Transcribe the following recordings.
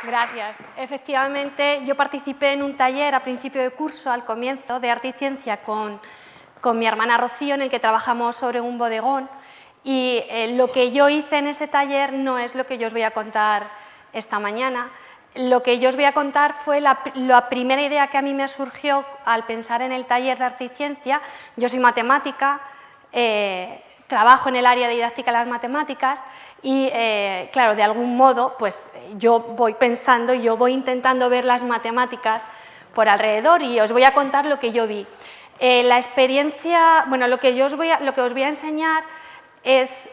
Gracias. Efectivamente, yo participé en un taller a principio de curso, al comienzo, de arte y ciencia con mi hermana Rocío, en el que trabajamos sobre un bodegón, y lo que yo hice en ese taller no es lo que yo os voy a contar esta mañana. Lo que yo os voy a contar fue la primera idea que a mí me surgió al pensar en el taller de arte y ciencia. Yo soy matemática, trabajo en el área de didáctica de las matemáticas y, claro, de algún modo, pues yo voy pensando, yo voy intentando ver las matemáticas por alrededor y os voy a contar lo que yo vi. La experiencia, bueno, lo que os voy a enseñar es,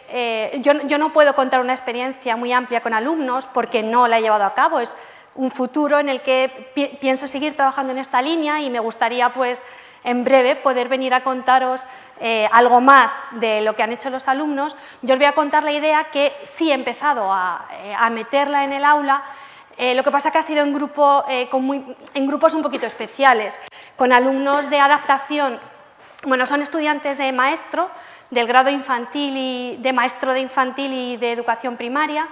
yo no puedo contar una experiencia muy amplia con alumnos porque no la he llevado a cabo, es un futuro en el que pienso seguir trabajando en esta línea y me gustaría, pues, en breve poder venir a contaros algo más de lo que han hecho los alumnos. Yo os voy a contar la idea que sí he empezado a meterla en el aula, lo que pasa que ha sido en grupos un poquito especiales, con alumnos de adaptación. Bueno, son estudiantes de maestro, del grado infantil y de maestro de infantil y de educación primaria.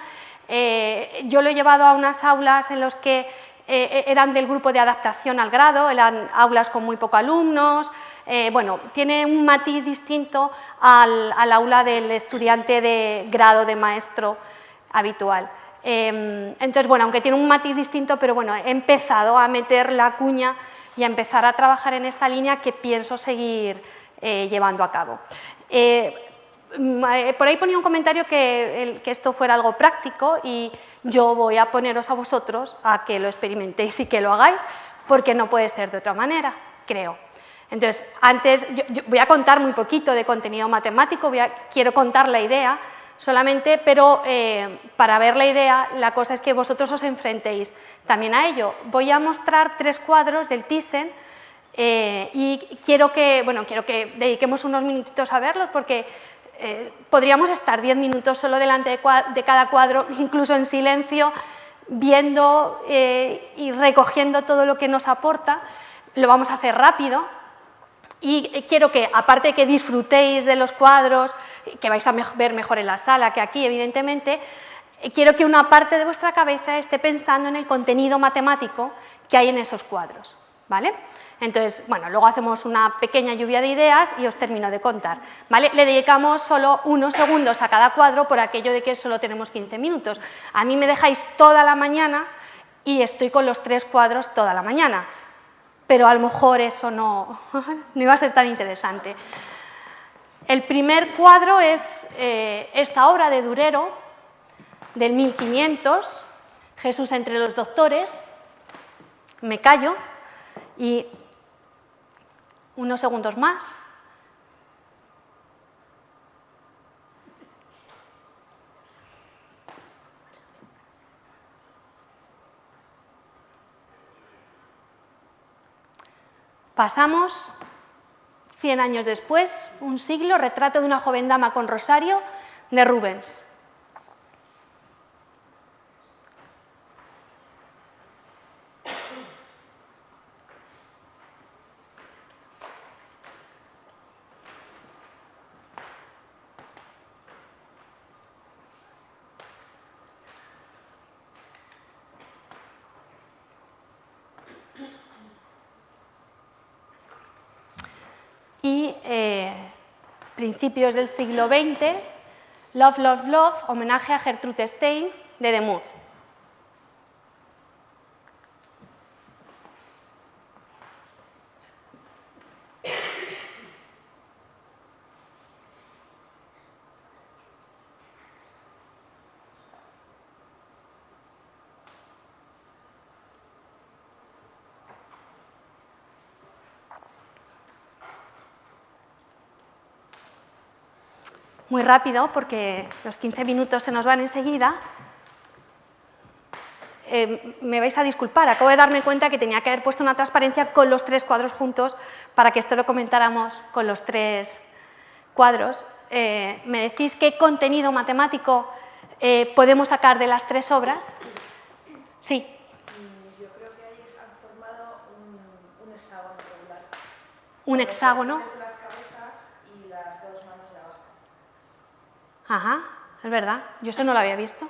Yo lo he llevado a unas aulas en las que eran del grupo de adaptación al grado, eran aulas con muy pocos alumnos. Bueno, tiene un matiz distinto al aula del estudiante de grado de maestro habitual. Entonces, bueno, aunque tiene un matiz distinto, pero bueno, he empezado a meter la cuña y a empezar a trabajar en esta línea que pienso seguir llevando a cabo. Por ahí ponía un comentario que esto fuera algo práctico y yo voy a poneros a vosotros a que lo experimentéis y que lo hagáis, porque no puede ser de otra manera, creo. Entonces, antes, yo voy a contar muy poquito de contenido matemático, quiero contar la idea solamente, pero para ver la idea, la cosa es que vosotros os enfrentéis también a ello. Voy a mostrar 3 cuadros del Thyssen y quiero que dediquemos unos minutitos a verlos, porque podríamos estar 10 minutos solo delante de cada cuadro, incluso en silencio, viendo y recogiendo todo lo que nos aporta. Lo vamos a hacer rápido y quiero que, aparte de que disfrutéis de los cuadros, que vais a ver mejor en la sala que aquí, evidentemente, quiero que una parte de vuestra cabeza esté pensando en el contenido matemático que hay en esos cuadros, ¿vale? Entonces, bueno, luego hacemos una pequeña lluvia de ideas y os termino de contar, ¿vale? Le dedicamos solo unos segundos a cada cuadro por aquello de que solo tenemos 15 minutos. A mí me dejáis toda la mañana y estoy con los 3 cuadros toda la mañana, pero a lo mejor eso no iba a ser tan interesante. El primer cuadro es esta obra de Durero, del 1500, Jesús entre los doctores. Me callo y unos segundos más. Pasamos 100 años después, un siglo, retrato de una joven dama con rosario, de Rubens. Y principios del siglo XX, Love, Love, Love, homenaje a Gertrude Stein, de Demuth. Muy rápido, porque los 15 minutos se nos van enseguida. Me vais a disculpar, acabo de darme cuenta que tenía que haber puesto una transparencia con los 3 cuadros juntos para que esto lo comentáramos con los 3 cuadros. ¿Me decís qué contenido matemático podemos sacar de las 3 obras? Sí. Yo creo que ahí han formado un hexágono regular. Un hexágono. Las las cabezas y las 2 manos de abajo. Ajá, es verdad, yo eso no lo había visto.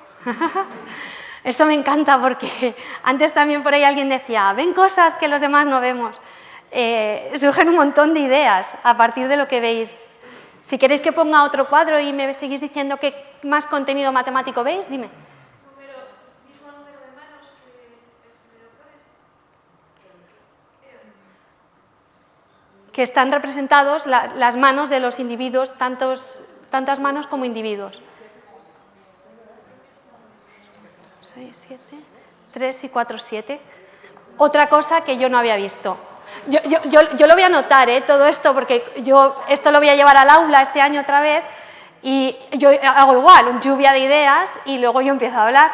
Esto me encanta porque antes también por ahí alguien decía, ven cosas que los demás no vemos. Surgen un montón de ideas a partir de lo que veis. Si queréis que ponga otro cuadro y me seguís diciendo qué más contenido matemático veis, dime. Mismo número de manos que el doctor Que están representados las manos de los individuos, tantas manos como individuos. 6, 7, 3 y 4, 7. Otra cosa que yo no había visto. Yo lo voy a anotar, todo esto, porque yo esto lo voy a llevar al aula este año otra vez y yo hago igual, lluvia de ideas y luego yo empiezo a hablar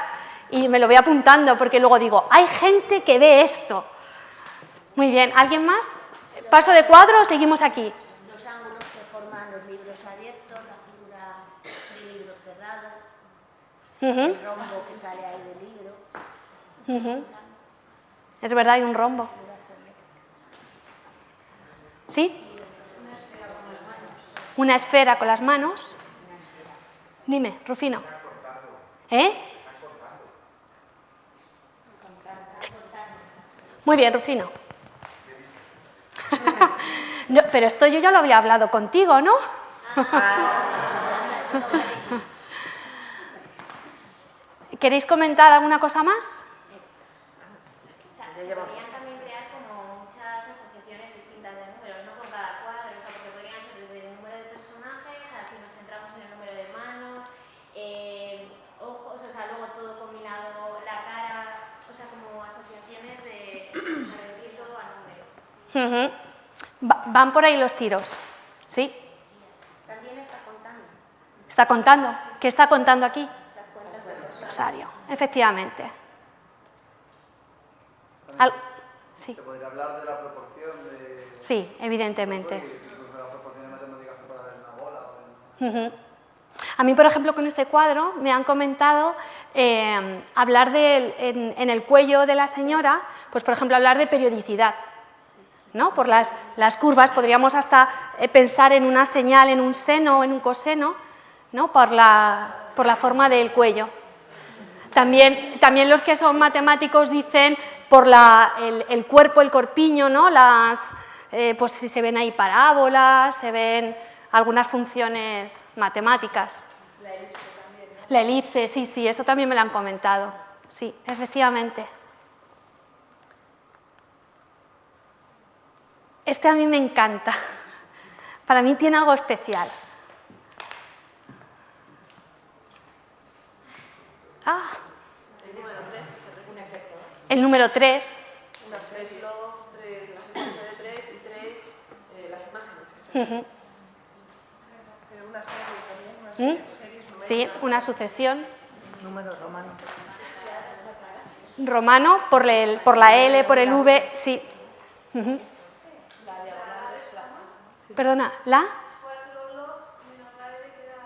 y me lo voy apuntando porque luego digo, hay gente que ve esto. Muy bien, ¿alguien más? ¿Paso de cuadro o seguimos aquí? Los ángulos que forman los libros abiertos, la figura de libro cerrado, el rombo que sale ahí del libro. Es verdad, hay un rombo. ¿Sí? Una esfera con las manos. Dime, Rufino. Muy bien, Rufino. No, pero esto yo ya lo había hablado contigo, ¿no? ¿Queréis comentar alguna cosa más? Se podrían también crear como muchas asociaciones distintas de números, no con cada cuadro, o sea, porque podrían ser desde el número de personajes, a si nos centramos en el número de manos, ojos, o sea, luego todo combinado, la cara, o sea, como asociaciones de reducir todo a números. Van por ahí los tiros, ¿sí? También está contando. ¿Está contando? ¿Qué está contando aquí? Las cuentas de Rosario, efectivamente. Sí. ¿Se podría hablar de la proporción de...? Sí, evidentemente. Incluso las proporciones matemáticas que puede haber en una bola o en... A mí, por ejemplo, con este cuadro me han comentado hablar en el cuello de la señora, pues por ejemplo hablar de periodicidad, ¿no? Por las curvas podríamos hasta pensar en una señal, en un seno o en un coseno, ¿no? Por la forma del cuello. También los que son matemáticos dicen por el cuerpo, el corpiño, ¿no? Pues si se ven ahí parábolas, se ven algunas funciones matemáticas. La elipse también, ¿no? La elipse, sí, eso también me lo han comentado. Sí, efectivamente. Este a mí me encanta. Para mí tiene algo especial. El número 3 es un efecto, ¿no? El número 3. Una serie log, la secuencia de 3 y 3, las imágenes que se ven. Una serie también, una series numéricas. Sí, una sucesión. Número romano. Romano, por la L, por el V, sí. La diagonal desplazada. Perdona, ¿la? 4 log menos la L queda...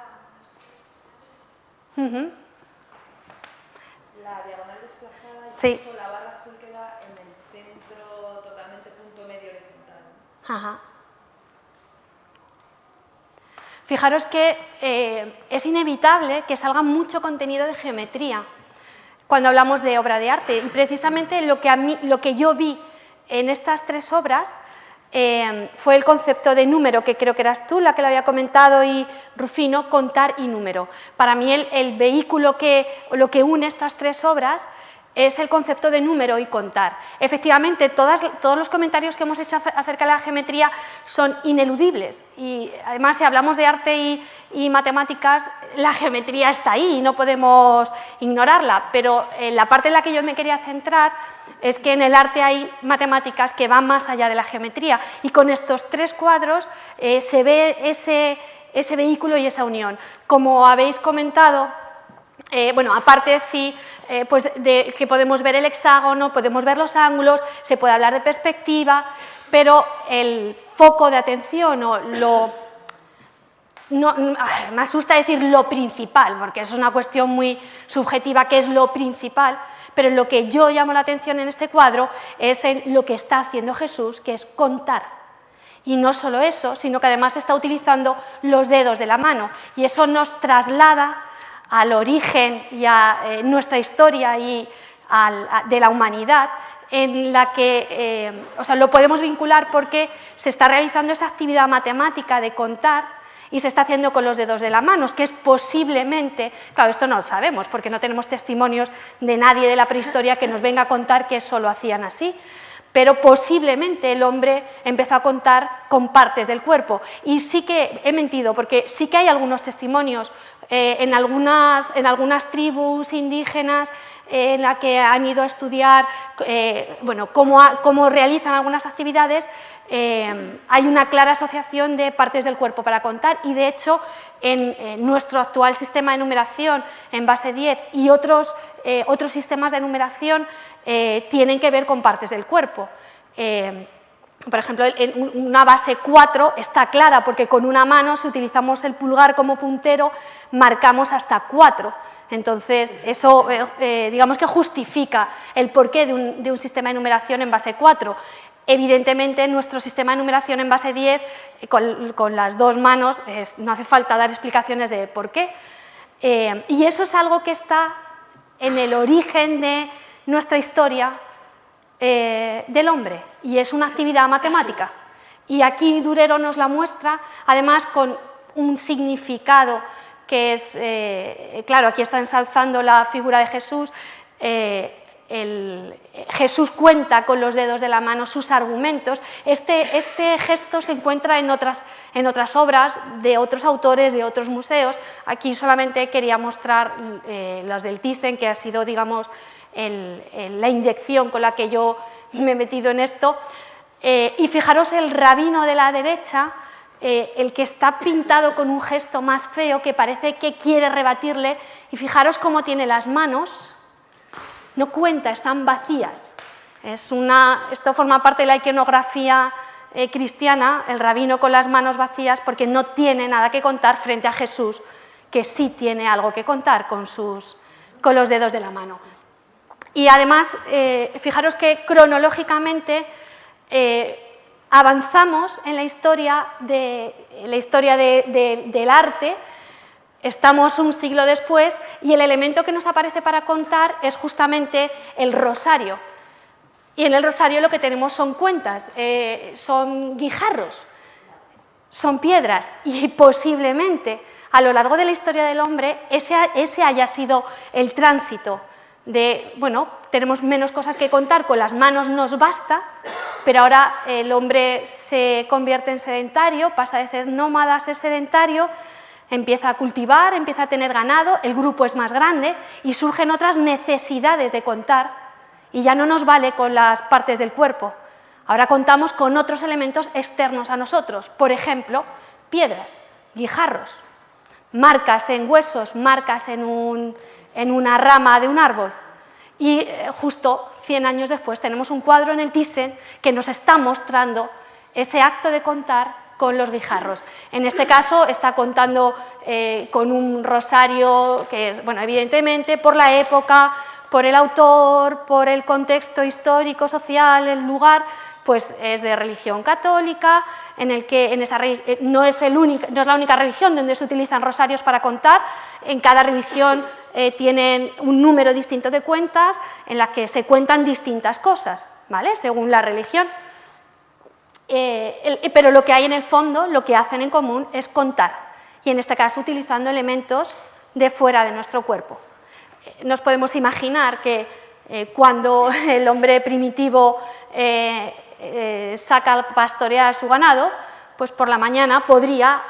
La diagonal desplazada y Sí. justo la barra azul queda en el centro, totalmente punto medio horizontal. Ajá. Fijaros que es inevitable que salga mucho contenido de geometría cuando hablamos de obra de arte. Y precisamente lo que yo vi en estas tres obras fue el concepto de número, que creo que eras tú la que lo había comentado, y Rufino, contar y número. Para mí el vehículo lo que une estas tres obras es el concepto de número y contar. Efectivamente, todos los comentarios que hemos hecho acerca de la geometría son ineludibles y además si hablamos de arte y matemáticas, la geometría está ahí y no podemos ignorarla, pero la parte en la que yo me quería centrar es que en el arte hay matemáticas que van más allá de la geometría y con estos tres cuadros se ve ese vehículo y esa unión. Como habéis comentado, bueno, aparte sí, pues de que podemos ver el hexágono, podemos ver los ángulos, se puede hablar de perspectiva, pero el foco de atención o me asusta decir lo principal, porque eso es una cuestión muy subjetiva, que es lo principal, pero lo que yo llamo la atención en este cuadro es lo que está haciendo Jesús, que es contar. Y no solo eso, sino que además está utilizando los dedos de la mano, y eso nos traslada al origen y a nuestra historia y de la humanidad, en la que lo podemos vincular porque se está realizando esa actividad matemática de contar y se está haciendo con los dedos de la mano, que es posiblemente, claro, esto no lo sabemos porque no tenemos testimonios de nadie de la prehistoria que nos venga a contar que eso lo hacían así, pero posiblemente el hombre empezó a contar con partes del cuerpo. Y sí que he mentido, porque sí que hay algunos testimonios en algunas tribus indígenas en la que han ido a estudiar cómo realizan algunas actividades. Hay una clara asociación de partes del cuerpo para contar y, de hecho, en nuestro actual sistema de numeración en base 10 y otros sistemas de numeración tienen que ver con partes del cuerpo. Por ejemplo, una base 4 está clara porque con una mano, si utilizamos el pulgar como puntero, marcamos hasta 4. Entonces, eso digamos que justifica el porqué de un sistema de numeración en base 4. Evidentemente, nuestro sistema de numeración en base 10, con las dos manos, no hace falta dar explicaciones de por qué. Y eso es algo que está en el origen de nuestra historia del hombre, y es una actividad matemática. Y aquí Durero nos la muestra, además con un significado que es, claro, aquí está ensalzando la figura de Jesús. Jesús cuenta con los dedos de la mano sus argumentos. Este gesto se encuentra en otras obras de otros autores, de otros museos. Aquí solamente quería mostrar las del Thyssen, que ha sido, digamos, la inyección con la que yo me he metido en esto. Y fijaros el rabino de la derecha, el que está pintado con un gesto más feo, que parece que quiere rebatirle, y fijaros cómo tiene las manos. No cuenta, están vacías. Esto forma parte de la iconografía cristiana, el rabino con las manos vacías, porque no tiene nada que contar frente a Jesús, que sí tiene algo que contar con los dedos de la mano. Y además, fijaros que cronológicamente avanzamos en la historia del arte. Estamos un siglo después y el elemento que nos aparece para contar es justamente el rosario. Y en el rosario lo que tenemos son cuentas, son guijarros, son piedras, y posiblemente a lo largo de la historia del hombre ese haya sido el tránsito de, bueno, tenemos menos cosas que contar, con las manos nos basta, pero ahora el hombre se convierte en sedentario, pasa de ser nómada a ser sedentario, empieza a cultivar, empieza a tener ganado, el grupo es más grande y surgen otras necesidades de contar, y ya no nos vale con las partes del cuerpo. Ahora contamos con otros elementos externos a nosotros, por ejemplo, piedras, guijarros, marcas en huesos, marcas en una rama de un árbol. Y justo 100 años después tenemos un cuadro en el Thyssen que nos está mostrando ese acto de contar con los guijarros. En este caso está contando con un rosario que es, bueno, evidentemente por la época, por el autor, por el contexto histórico, social, el lugar, pues es de religión católica, en el que no es la única religión donde se utilizan rosarios para contar. En cada religión tienen un número distinto de cuentas en las que se cuentan distintas cosas, ¿vale?, según la religión. Pero lo que hay en el fondo, lo que hacen en común es contar, y en este caso utilizando elementos de fuera de nuestro cuerpo. Nos podemos imaginar que cuando el hombre primitivo saca a pastorear su ganado, pues por la mañana podría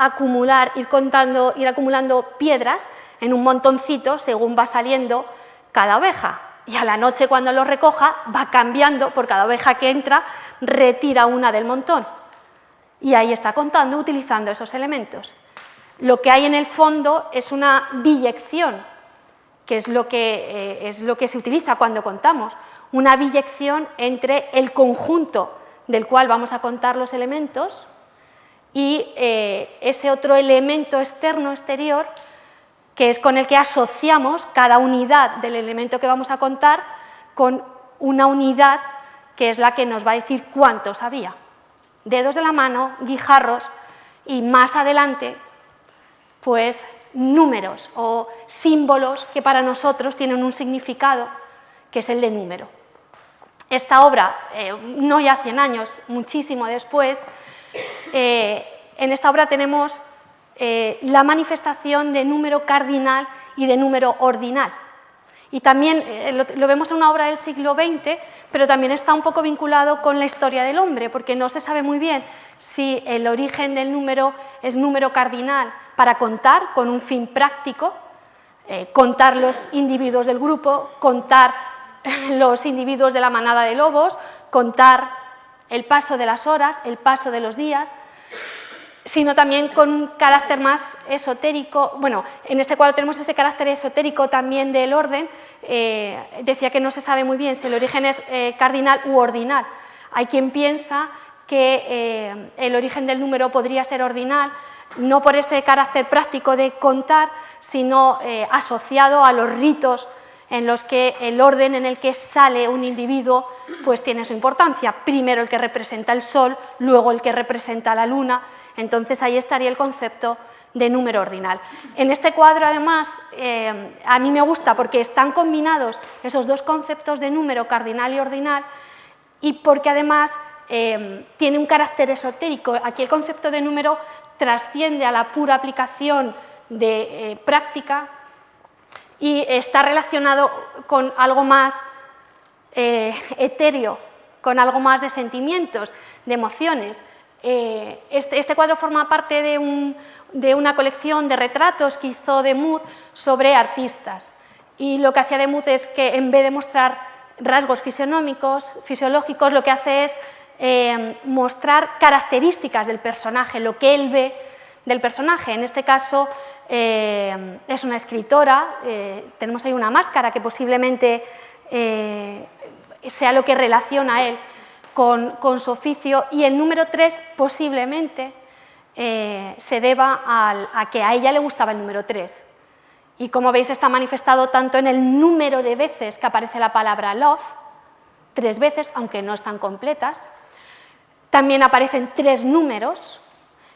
ir acumulando piedras en un montoncito según va saliendo cada oveja. Y a la noche, cuando lo recoja, va cambiando, por cada oveja que entra, retira una del montón. Y ahí está contando utilizando esos elementos. Lo que hay en el fondo es una biyección, que es lo que se utiliza cuando contamos. Una biyección entre el conjunto del cual vamos a contar los elementos y ese otro elemento externo, exterior, que es con el que asociamos cada unidad del elemento que vamos a contar con una unidad que es la que nos va a decir cuántos había. Dedos de la mano, guijarros, y más adelante, pues números o símbolos que para nosotros tienen un significado, que es el de número. Esta obra, no ya 100 años, muchísimo después, en esta obra tenemos la manifestación de número cardinal y de número ordinal. Y también lo vemos en una obra del siglo XX, pero también está un poco vinculado con la historia del hombre, porque no se sabe muy bien si el origen del número es número cardinal para contar con un fin práctico, contar los individuos del grupo, contar los individuos de la manada de lobos, contar el paso de las horas, el paso de los días, sino también con un carácter más esotérico. Bueno, en este cuadro tenemos ese carácter esotérico también del orden. Decía que no se sabe muy bien si el origen es cardinal u ordinal. Hay quien piensa que el origen del número podría ser ordinal, no por ese carácter práctico de contar, sino asociado a los ritos en los que el orden en el que sale un individuo pues tiene su importancia. Primero el que representa el sol, luego el que representa la luna. Entonces ahí estaría el concepto de número ordinal. En este cuadro, además, a mí me gusta porque están combinados esos dos conceptos de número cardinal y ordinal, y porque además tiene un carácter esotérico. Aquí el concepto de número trasciende a la pura aplicación de práctica y está relacionado con algo más etéreo, con algo más de sentimientos, de emociones. Este cuadro forma parte de una colección de retratos que hizo Demuth sobre artistas, y lo que hacía Demuth es que en vez de mostrar rasgos fisiológicos, lo que hace es mostrar características del personaje, lo que él ve del personaje. En este caso es una escritora, tenemos ahí una máscara que posiblemente sea lo que relaciona a él con su oficio, y el número 3 posiblemente se deba a que a ella le gustaba el número 3. Y como veis está manifestado tanto en el número de veces que aparece la palabra love, 3 veces, aunque no están completas. También aparecen 3 números,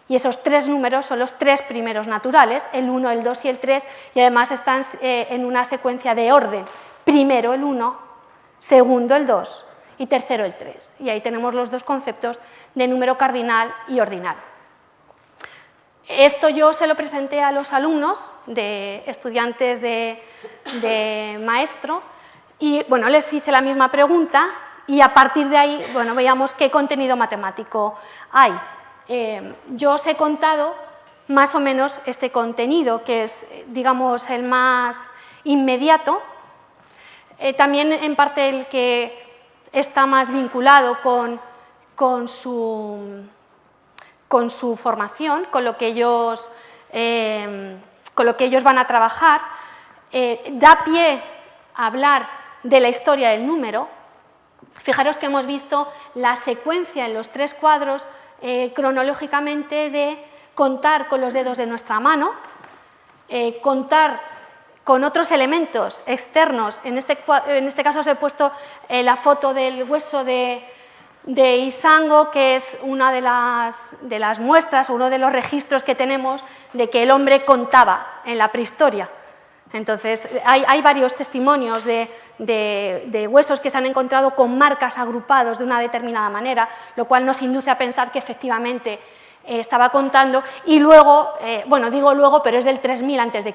y esos 3 números son los 3 primeros naturales, el 1, el 2 y el 3, y además están en una secuencia de orden. Primero el 1, segundo el 2 y tercero el 3. Y ahí tenemos los dos conceptos de número cardinal y ordinal. Esto yo se lo presenté a los alumnos, estudiantes de maestro, y bueno, les hice la misma pregunta, y a partir de ahí, bueno, veíamos qué contenido matemático hay. Yo os he contado más o menos este contenido, que es, digamos, el más inmediato, también en parte el que está más vinculado con su formación, con lo que ellos van a trabajar. Da pie a hablar de la historia del número. Fijaros que hemos visto la secuencia en los 3 cuadros cronológicamente de contar con los dedos de nuestra mano, contar con otros elementos externos. En este caso os he puesto la foto del hueso de Isango, que es una de las muestras, uno de los registros que tenemos de que el hombre contaba en la prehistoria. Entonces, hay varios testimonios de huesos que se han encontrado con marcas agrupados de una determinada manera, lo cual nos induce a pensar que efectivamente estaba contando. Y luego, bueno, digo luego, pero es del 3000 a.C.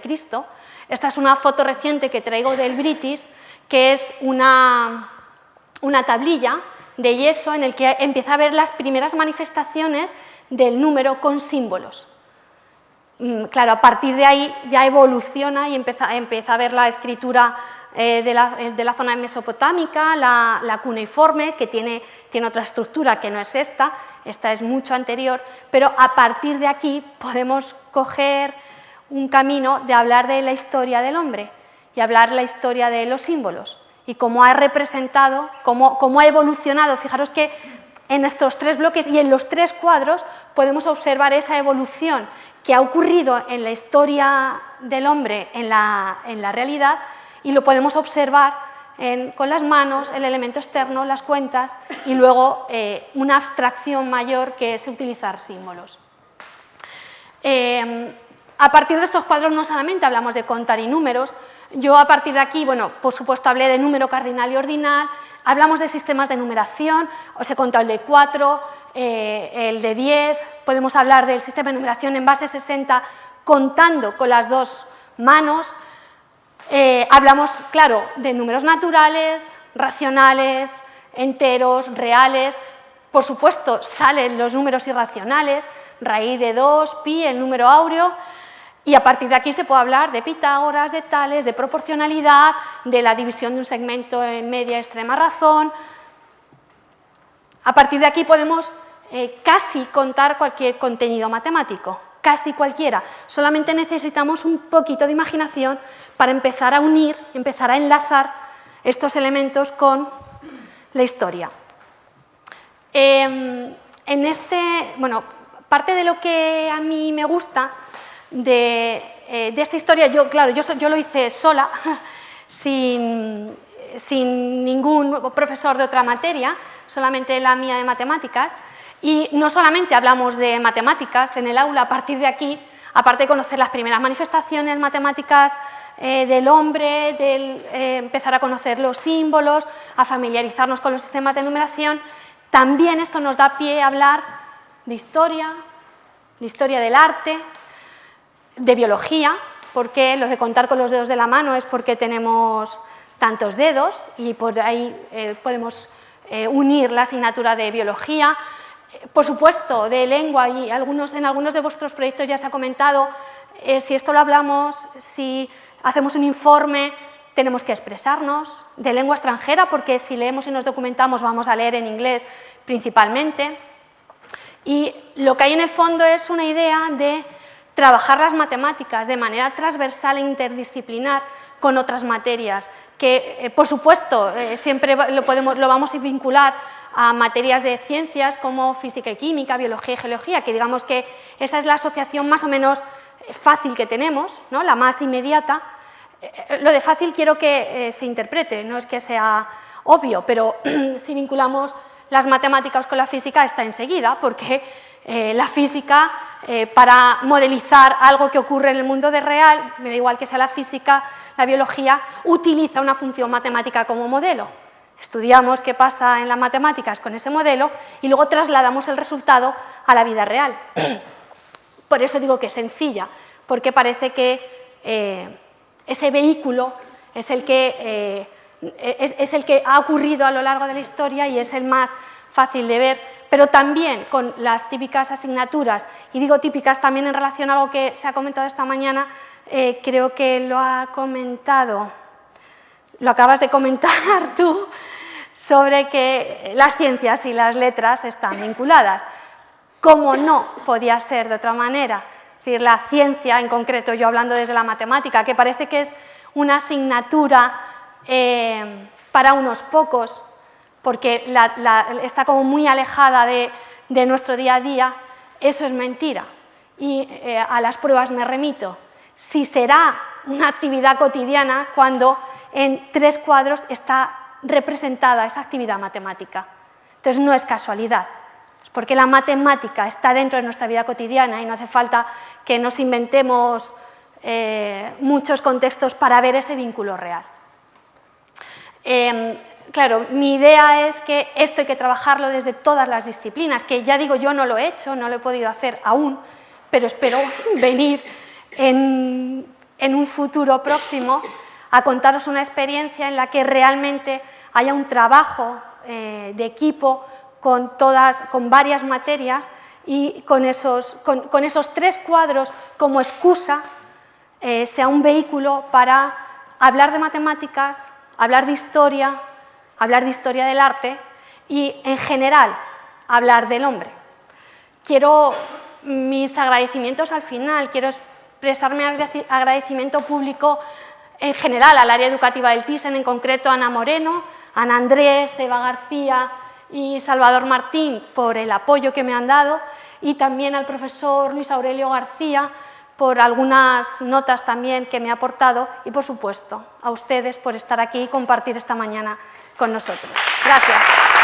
Esta es una foto reciente que traigo del British, que es una tablilla de yeso en el que empieza a ver las primeras manifestaciones del número con símbolos. Claro, a partir de ahí ya evoluciona y empieza a ver la escritura de la zona mesopotámica, la cuneiforme, que tiene otra estructura que no es esta es mucho anterior, pero a partir de aquí podemos coger un camino de hablar de la historia del hombre y hablar de la historia de los símbolos y cómo ha representado, cómo ha evolucionado. Fijaros que en estos 3 bloques y en los 3 cuadros podemos observar esa evolución que ha ocurrido en la historia del hombre, en la realidad, y lo podemos observar con las manos, el elemento externo, las cuentas, y luego una abstracción mayor que es utilizar símbolos. A partir de estos cuadros no solamente hablamos de contar y números, yo a partir de aquí, bueno, por supuesto hablé de número cardinal y ordinal, hablamos de sistemas de numeración, os he contado el de 4, el de 10, podemos hablar del sistema de numeración en base 60 contando con las dos manos, hablamos, claro, de números naturales, racionales, enteros, reales, por supuesto salen los números irracionales, raíz de 2, pi, el número áureo, y a partir de aquí se puede hablar de Pitágoras, de Tales, de proporcionalidad, de la división de un segmento en media extrema razón. A partir de aquí podemos casi contar cualquier contenido matemático, casi cualquiera. Solamente necesitamos un poquito de imaginación para empezar a unir, empezar a enlazar estos elementos con la historia. Bueno, parte de lo que a mí me gusta de esta historia, yo lo hice sola, sin ningún profesor de otra materia, solamente la mía de matemáticas, y no solamente hablamos de matemáticas en el aula, a partir de aquí, aparte de conocer las primeras manifestaciones matemáticas del hombre, empezar a conocer los símbolos, a familiarizarnos con los sistemas de numeración, también esto nos da pie a hablar de historia del arte, de biología, porque lo de contar con los dedos de la mano es porque tenemos tantos dedos y por ahí podemos unir la asignatura de biología, por supuesto de lengua, y en algunos de vuestros proyectos ya se ha comentado, si esto lo hablamos, si hacemos un informe, tenemos que expresarnos, de lengua extranjera, porque si leemos y nos documentamos vamos a leer en inglés principalmente, y lo que hay en el fondo es una idea de trabajar las matemáticas de manera transversal e interdisciplinar con otras materias, que por supuesto siempre lo vamos a vincular a materias de ciencias como física y química, biología y geología, que digamos que esa es la asociación más o menos fácil que tenemos, ¿no? La más inmediata. Lo de fácil quiero que se interprete, no es que sea obvio, pero si vinculamos las matemáticas con la física está enseguida, porque la física, para modelizar algo que ocurre en el mundo real, me da igual que sea la física, la biología, utiliza una función matemática como modelo. Estudiamos qué pasa en las matemáticas con ese modelo y luego trasladamos el resultado a la vida real. Por eso digo que es sencilla, porque parece que ese vehículo es el que ha ocurrido a lo largo de la historia y es el más fácil de ver, pero también con las típicas asignaturas, y digo típicas también en relación a algo que se ha comentado esta mañana, creo que lo acabas de comentar tú, sobre que las ciencias y las letras están vinculadas. Como no podía ser de otra manera, es decir, la ciencia, en concreto yo hablando desde la matemática, que parece que es una asignatura para unos pocos, porque está como muy alejada de nuestro día a día, eso es mentira. Y a las pruebas me remito. Si será una actividad cotidiana cuando en 3 cuadros está representada esa actividad matemática. Entonces no es casualidad, es porque la matemática está dentro de nuestra vida cotidiana y no hace falta que nos inventemos muchos contextos para ver ese vínculo real. Claro, mi idea es que esto hay que trabajarlo desde todas las disciplinas, que ya digo, yo no lo he hecho, no lo he podido hacer aún, pero espero venir en un futuro próximo a contaros una experiencia en la que realmente haya un trabajo de equipo con varias materias y con esos 3 cuadros como excusa sea un vehículo para hablar de matemáticas, hablar de historia del arte y, en general, hablar del hombre. Quiero mis agradecimientos al final, quiero expresar mi agradecimiento público en general al área educativa del Thyssen, en concreto a Ana Moreno, a Ana Andrés, Eva García y Salvador Martín por el apoyo que me han dado, y también al profesor Luis Aurelio García por algunas notas también que me ha aportado, y por supuesto a ustedes por estar aquí y compartir esta mañana con nosotros. Gracias.